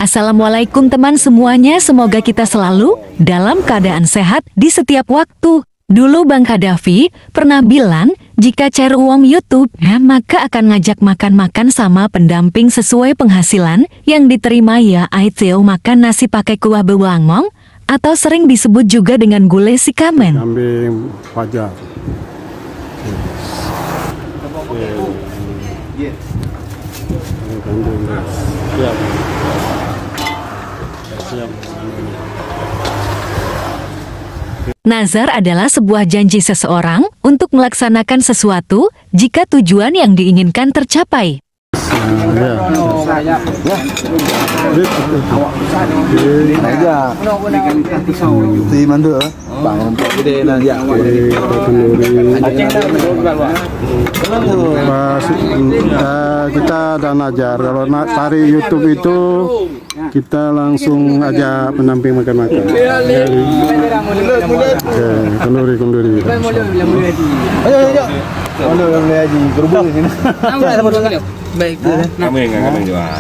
Assalamualaikum teman semuanya, semoga kita selalu dalam keadaan sehat di setiap waktu. Dulu Bang Kadafi pernah bilang, jika cari uang YouTube, maka akan ngajak makan-makan sama pendamping sesuai penghasilan yang diterima, ya itu makan nasi pakai kuah bewangong, atau sering disebut juga dengan gulai si kamen. Kambing Fajar. Nazar adalah sebuah janji seseorang untuk melaksanakan sesuatu jika tujuan yang diinginkan tercapai. Kita dan ajar kalau tari YouTube itu kita langsung aja pendamping makan-makan. Kenduri. Baik tu. Kami enggak juga.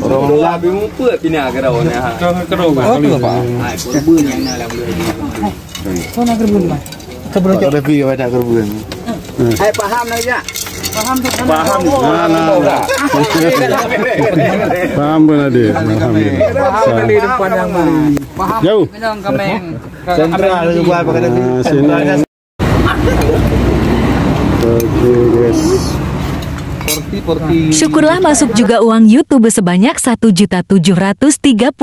Orang labi mumput pina ke daun ya. Kerong. Oh, apa? Kerbun yang nak boleh. Kau nak kerbun mana? Kerbun ada pi ada kerbun. Hai paham nak ya? Paham tu. Paham. Paham pun ada. Paham di depan yang mana? Paham. Jauh. Minang kameng. Sentral buat pakai tadi. Oke, guys. Syukurlah masuk juga uang YouTube sebanyak Rp1.735.000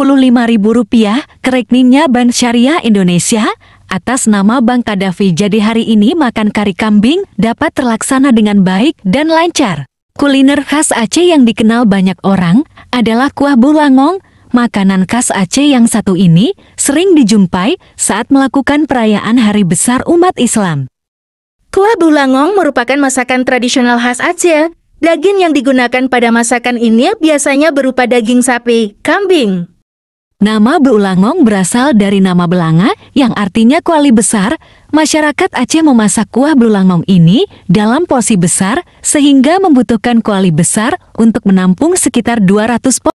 ke rekeningnya Bank Syariah Indonesia atas nama Bang Kadafi. Jadi hari ini makan kari kambing dapat terlaksana dengan baik dan lancar. Kuliner khas Aceh yang dikenal banyak orang adalah kuah bulangong. Makanan khas Aceh yang satu ini sering dijumpai saat melakukan perayaan hari besar umat Islam. Kuah bulangong merupakan masakan tradisional khas Aceh. Daging yang digunakan pada masakan ini biasanya berupa daging sapi, kambing. Nama bulangong berasal dari nama belanga yang artinya kuali besar. Masyarakat Aceh memasak kuah bulangong ini dalam porsi besar sehingga membutuhkan kuali besar untuk menampung sekitar 200 porsi.